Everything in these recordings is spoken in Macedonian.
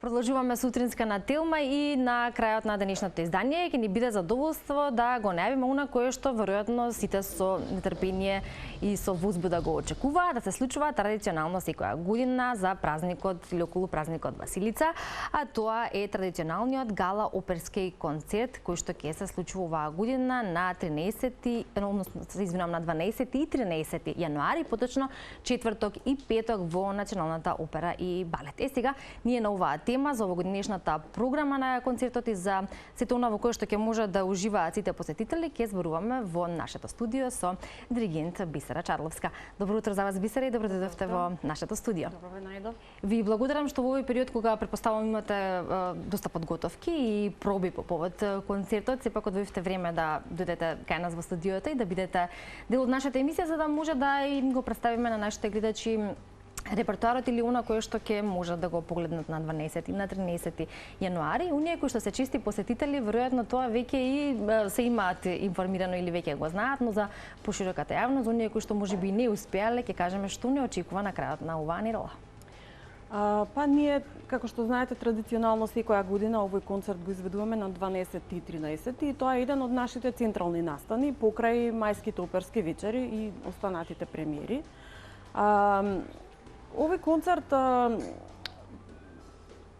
Продолжуваме сутринска на Телма и на крајот на денешното издание ќе ни биде задоволство да го најавиме она кое што веројатно сите со нетрпение и со возбуда го очекуваат да се случува традиционално секоја година за празникот или околу празникот Василица, а тоа е традиционалниот гала оперски концерт кој што ќе се случува оваа година на 13, односно на 12 и 13 јануари, поточно четврток и петок во Националната опера и балет. Сега ние на оваа тема за овогодишната програма на концертот и за сето она во кое што ќе можат да уживаат сите посетители, ќе зборуваме во нашето студио со диригент Бисера Чарловска. Добро утро за вас, Бисера, и добро дојдовте во нашето студио. Добро ве најдов. Ви благодарам што во овој период кога претпоставувам имате доста подготовки и проби по повод концертот, сепак одвоивте време да дојдете кај нас во студиото и да бидете дел од нашата емисија за да може да им го представиме на нашите гледачи репертоарот или она кое што ќе можат да го погледнат на 12 и на 13 јануари. Оние кои што се чести посетители, веројатно тоа веќе и се имаат информирано или веќе го знаат, но за пошироката јавност, оние кои што можеби не успеале, ќе кажеме што не очекува на крајот на оваа недела. Па ние, како што знаете, традиционално секоја година овој концерт го изведуваме на 12 и 13 и тоа е еден од нашите централни настани покрај мајските оперски вечери и останатите премиери. Овој концерт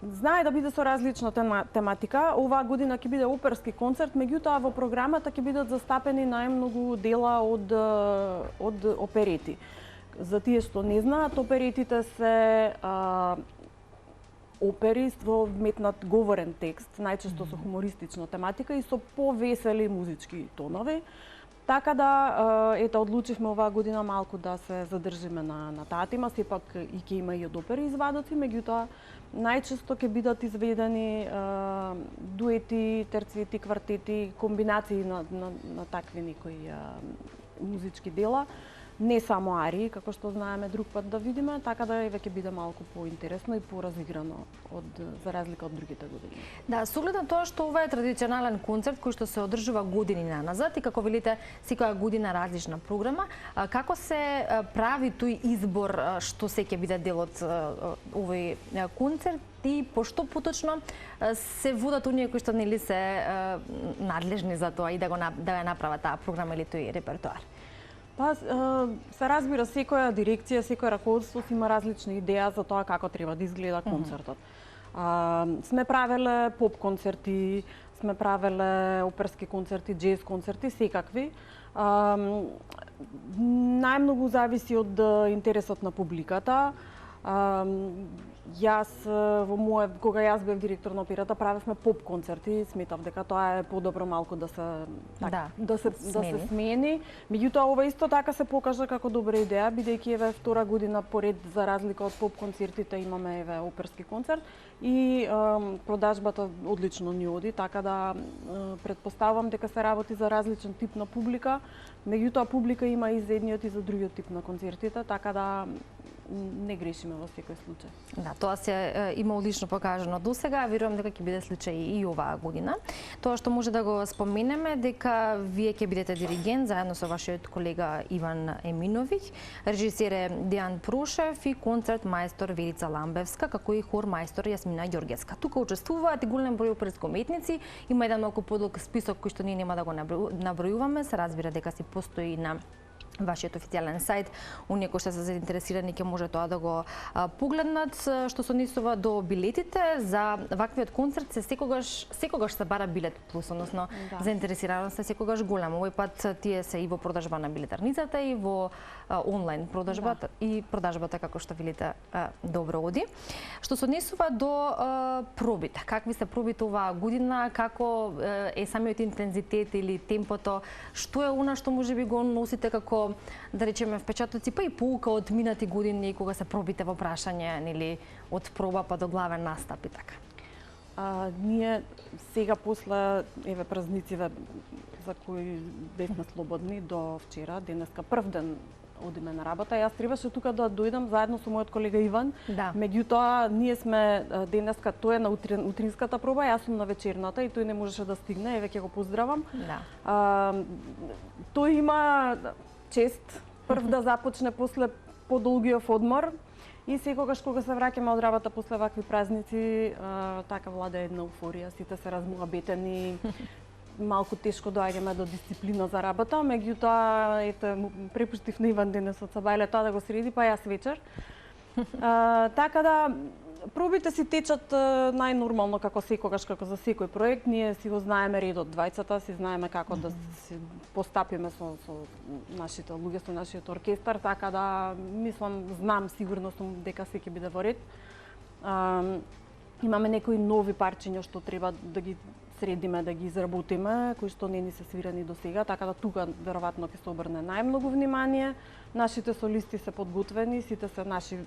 знае да биде со различна тематика. Оваа година ќе биде оперски концерт, меѓутоа во програмата ќе бидат застапени најмногу дела од оперети. За тие што не знаат, оперетите се опери во вметнат говорен текст, најчесто со хумористична тематика и со повесели музички тонови. Така да, одлучивме оваа година малку да се задржиме на таа тема, сепак и ќе има и од опери извадоци, меѓутоа најчесто ќе бидат изведени дуети, терцети, квартети, комбинации на такви некои музички дела. Не само арии, како што знаеме друг пат да видиме, така да еве ќе биде малку поинтересно и поразиграно за разлика од другите години. Да, со оглед на тоа што ова е традиционален концерт кој што се одржува години наназад и како велите секоја година различна програма, како се прави тој избор што се ќе биде дел од овој концерт и пошто поточно се водат оние кои што нели се надлежни за тоа и да ја направат таа програма или тој репертоар? Па, се разбира, секоја дирекција, секој раководство има различни идеја за тоа како треба да изгледа концертот. Сме правеле поп концерти, сме правеле оперски концерти, джез концерти, секакви. Најмногу зависи од интересот на публиката. Јас кога јас бев директор на операта, правевме поп концерти, сметав дека тоа е подобро малку да се смени. Меѓутоа ова исто така се покажа како добра идеја, бидејќи еве втора година поред за разлика од поп концертите имаме еве оперски концерт и продажбата одлично ни оди, така да претпоставувам дека се работи за различен тип на публика. Меѓутоа публика има и за едниот и за другиот тип на концертите, така да не грешиме во секој случај. Да, тоа се има одлично покажано досега, верувам дека ќе биде случај и оваа година. Тоа што може да го споменеме дека вие ќе бидете диригент заедно со вашиот колега Иван Еминовиќ, режисер е Дејан Прошев и концерт мајстор Верица Ламбевска, како и хор мајстор Јасмина Ѓоргевска. Тука учествуваат и голем број оперски уметници, има еден малку подолг список кој што ние нема да го набројуваме, се разбира дека си постои на вашиот официјален сајт, оние кои што се заинтересирани ќе може тоа да го погледнат. Што се однесува до билетите за ваквиот концерт се секогаш се бара билет плюс, односно заинтересираноста е секогаш голема. Овој пат тие се и во продажба на билетарницата и во онлайн продажбата и продажбата како што велите добро оди. Што се однесува до пробите, какви се пробите оваа година, како е самиот интензитет или темпото, што е она што можеби го носите како да речеме впечатоци, па и поука од минати години кога се пробите во прашање, нели од проба па до главен настап и така. Ние сега после еве празниците за кои бевме слободни до вчера, денеска прв ден одиме на работа. Јас требаше тука да дојдам заедно со мојот колега Иван. Да. Меѓутоа, ние сме денеска, тој е на утринската проба, јас сум на вечерната и тој не можеше да стигне, еве ќе го поздравам. Да. Тој има чест прв да започне после подолгиот одмор и секогаш кога се враќаме од работа после вакви празници, така влада една еуфорија, сите се размуабетени, малку тешко доаѓаме до дисциплина за работа, меѓутоа ете препуштив на Иван денес од Сабајле тоа да го среди, па јас вечер. Така да пробите си течат најнормално како секогаш, како за секој проект. Ние си го знаеме редот двајцата, си знаеме како да се постапиме со нашите луѓе, со нашиот оркестар, така да мислам, знам, сигурно сум дека се ќе биде во ред. Имаме некои нови парчиња што треба да ги средиме, да ги изработиме, кои што не ни се свирани до сега, така да тука веројатно ќе се обрне најмногу внимание. Нашите солисти се подготвени, сите се наши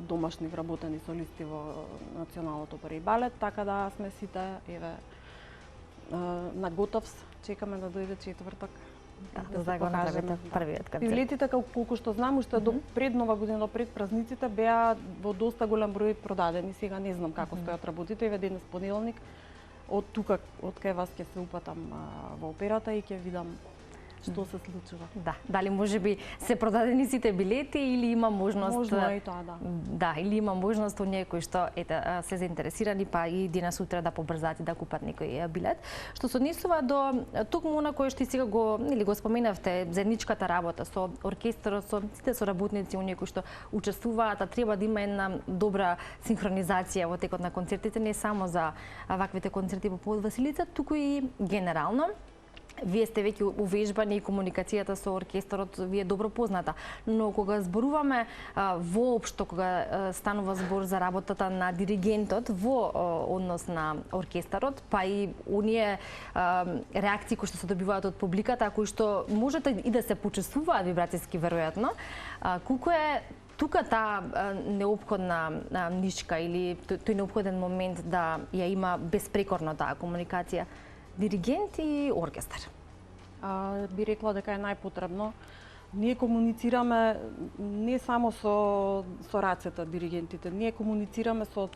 домашни вработени солисти во Националното опера и балет, така да сме сите еве на готов, чекаме да дојде четврток. Да го направите првиот концерт. Билетите, колку што знам, уште до пред Нова година, до пред празниците беа во доста голем број продадени. Сега не знам како стојат работите, еве денес понеделник. Од тука, од кај вас ќе се упатам во операта и ќе видам што се случува. Да, дали можеби се продадени сите билети или има можност... Можно и тоа, да. Да, или има можност оние кои што се заинтересирани, па и денес утре да побрзаат и да купат некој билет. Што се однесува до токму на кој што сега го споменавте, заедничката работа со оркестарот, со сите соработници, оние кои што учествуваат, а треба да има една добра синхронизација во текот на концертите, не само за ваквите концерти по повод Василица, туку и генерално. Вие сте веќе увежбани и комуникацијата со оркестарот ви е добро позната, но кога зборуваме воопшто, кога станува збор за работата на диригентот во однос на оркестарот, па и оние реакции кои што се добиваат од публиката, кои што можете и да се почувствуваат вибрацијски веројатно, колку е тука таа неопходна нишка или тој неопходен момент да ја има безпрекорно таа комуникација диригент и оркестар? Би рекла дека е најпотребно. Ние комуницираме не само со рацете диригентите, ние комуницираме со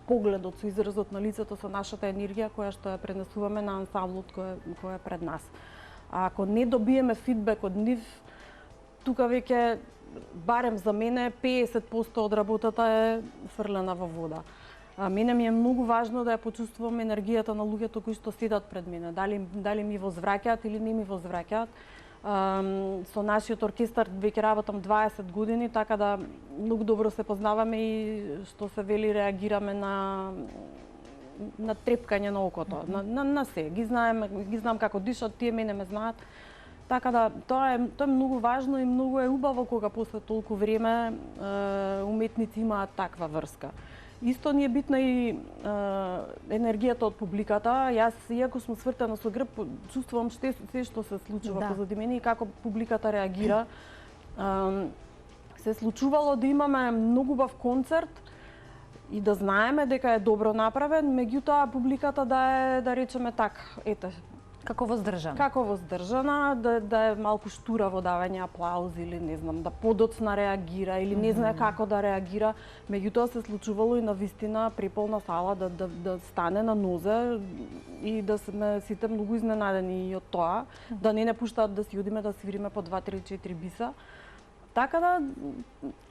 погледот, со изразот на лицето, со нашата енергија која што ја пренесуваме на ансамблот кој е пред нас. А ако не добиеме фидбек од нив, тука веќе барем за мене 50% од работата е фрлена во вода. Мене ми е многу важно да ја почувствувам енергијата на луѓето кои што седат пред мене. Дали ми возвраќаат или не ми возвраќаат. Со нашиот оркестар веќе работам 20 години, така да многу добро се познаваме и што се вели реагираме на трепкање на окото, на се. Ги знам како дишат, тие мене ме знаат. Така да тоа е многу важно и многу е убаво кога после толку време уметници имаат таква врска. Исто ни е битна и енергијата од публиката. Јас, иако сум свртена со грб, чувствувам се што се случува позади мене и како публиката реагира. Се случувало да имаме многу убав концерт и да знаеме дека е добро направен, меѓутоа публиката да речеме така, ете, Како воздржана? Како воздржана, да е малку штура во давање аплаузи или не знам, да подоцна реагира или не знае како да реагира. Меѓутоа се случувало и навистина преполна сала да стане на нозе и да сме сите многу изненадени и од тоа, да не пуштаат да си одиме да свириме по 2, 3, 4 биса. Така да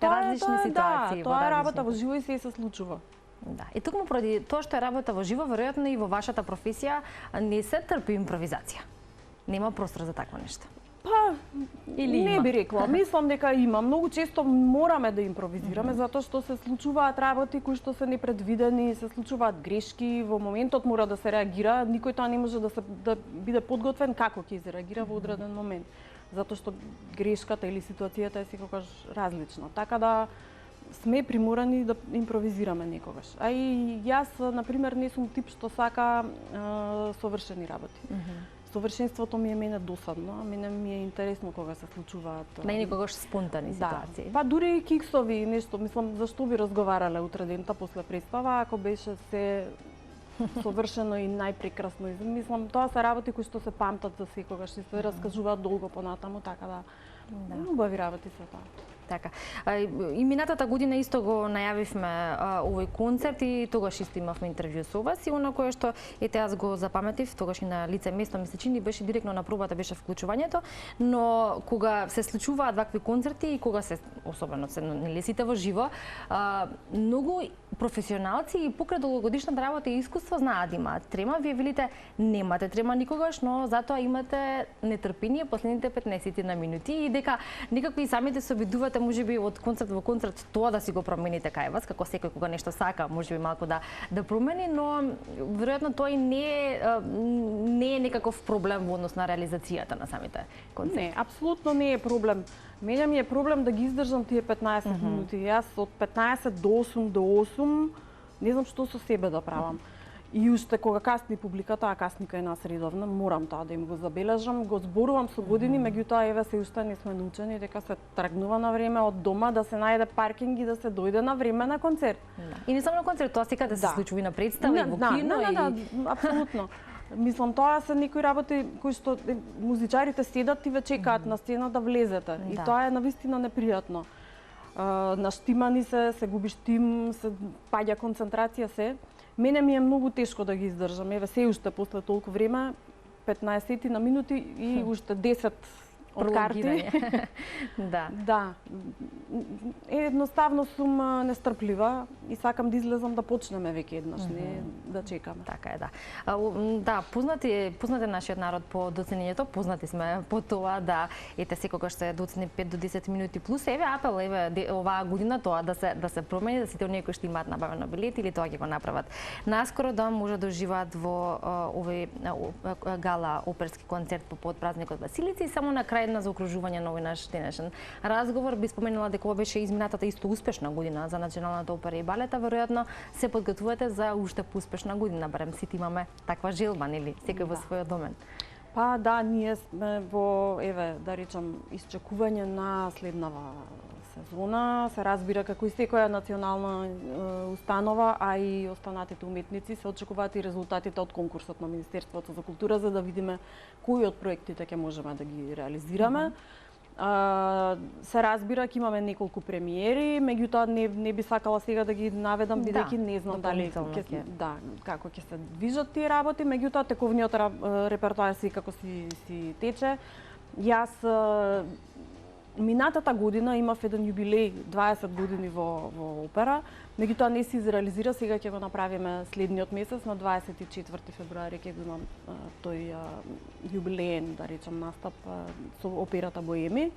различни ситуации, тоа е работа во живо и се случува. Да. И токму поради тоа што е работа во живо, веројатно и во вашата професија не се трпи импровизација. Нема простор за такво нешто. Па, или не би рекла. Мислам дека има. Многу често мораме да импровизираме затоа што се случуваат работи кои што се непредвидени, се случуваат грешки, во моментот мора да се реагира, никој тоа не може да биде подготвен како ќе се реагира во одреден момент. Затоа што грешката или ситуацијата е секогаш различна. Така да сме приморани да импровизираме некогаш. А и јас, например, не сум тип што сака совршени работи. Совршенството ми е мене досадно, а мене ми е интересно кога се случуваат. Не никогаш спонтани ситуации. Па дури и киксови, нешто, мислам, зашто би разговарале утре дента после представа, ако беше се совршено и најпрекрасно. Мислам, тоа се работи кои што се памтат за секогаш и се раскажуваат долго понатаму, така да убави работи се тоа. Така. И минатата година исто го најавивме овој концерт и тогаш исто имавме интервју со вас и она кое што јас го запаметив тогаш и на лице место ми се чини беше директно на пробата беше вклучувањето, но кога се случуваат вакви концерти и кога се особено се нели сите во живо, многу професионалци и покрај долгогодишната работа и искуство знаат да имаат трема, вие велите немате трема никогаш, но затоа имате нетрпение последните 15 на минути и дека некако и самите се обидувате можеби од концерт во концерт тоа да си го промените кај вас, како секој кога нешто сака, можеби малку да промени, но веројатно тој не е некаков проблем во однос на реализацијата на самите концерти. Не, апсолутно не е проблем. Мене ми е проблем да ги издржам тие 15 минути. Јас од 15 до 8 не знам што со себе да правам. И уште кога касни публиката, а касни кај нас редовно, морам тоа да им го забележам, го зборувам со години, меѓутоа еве се уште не сме научени дека се тргнува на време од дома, да се најде паркинг и да се дојде на време на концерт. И не само на концерт, тоа секаде се случува и на представи, во кино и апсолутно. Мислам, тоа се некои работи кои што музичарите седат и ве чекаат на сцена да влезете. И тоа е навистина непријатно. Наштимани се губиш тим, се паѓа концентрација се. Мене ми е многу тешко да ги издржам. Еве се уште после толку време, 15 на минути и уште 10 од карти. Да. Едноставно сум нестрплива и сакам да излезам да почнеме веќе еднаш, не да чекаме. Така е, да. Да, познат е нашиот народ по доценењето, познати сме по тоа да секогаш се доцени 5 до 10 минути плюс. Еве апел, оваа година тоа да се промени, да сите оние кои што имаат набавено билети или тоа ќе го направат наскоро, да може да уживаат во овој гала оперски концерт по повод празникот Василица и само на крај на заокружување на овој наш денешен разговор би споменала дека ова беше изминатата исто успешна година за Националната опера и балета, веројатно се подготвувате за уште поуспешна година, барем сите имаме таква желба, нели, секој во својот домен. Па да, ние сме во, да речам, исчекување на следнава сезона. Се разбира како и секоја национална установа, а и останатите уметници се очекуваат и резултатите од конкурсот на Министерството за култура за да видиме кои од проектите ќе можеме да ги реализираме. Се разбира ќе имаме неколку премиери, меѓутоа не би сакала сега да ги наведам бидејќи не знам дали како ќе се движат тие работи, меѓутоа тековниот репертоар секако си тече. Јас минатата година имав еден јубилеј 20 години во опера, меѓутоа не се изреализира, сега ќе го направиме следниот месец на 24 февруари ќе го имам тој јубилеен, да речам, настап со операта Боеми.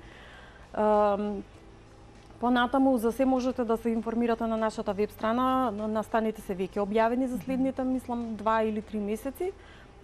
Понатаму за се можете да се информирате на нашата веб страна, настаните се веќе објавени за следните, мислам, 2 или 3 месеци.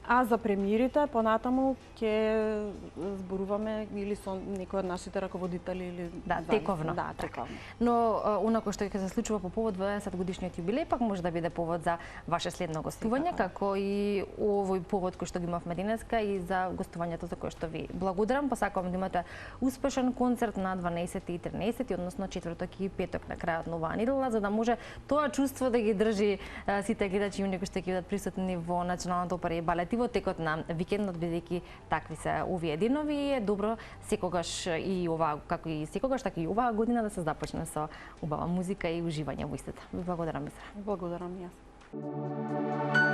А за премиерите, понатаму ќе зборуваме или со некој од нашите раководители или тековно. Да, тековно. Но онако што ќе се случува по повод 20 годишниот јубилеј, пак може да биде повод за ваше следно гостување, како и овој повод кој што ги имавме денеска и за гостувањето за кое што ви благодарам. Посакувам да имате успешен концерт на 12 и 13, односно четврток и петок на крајот на оваа недела, за да може тоа чувство да ги држи сите гледачи и оние кои што ќе бидат присутни во Националната опера и балет во текот на викендот, бидејќи такви се овие денови и е добро секогаш и оваа, како и секогаш, така и оваа година да се започне со убава музика и уживање во истата. Ви благодарам. Благодарам јас.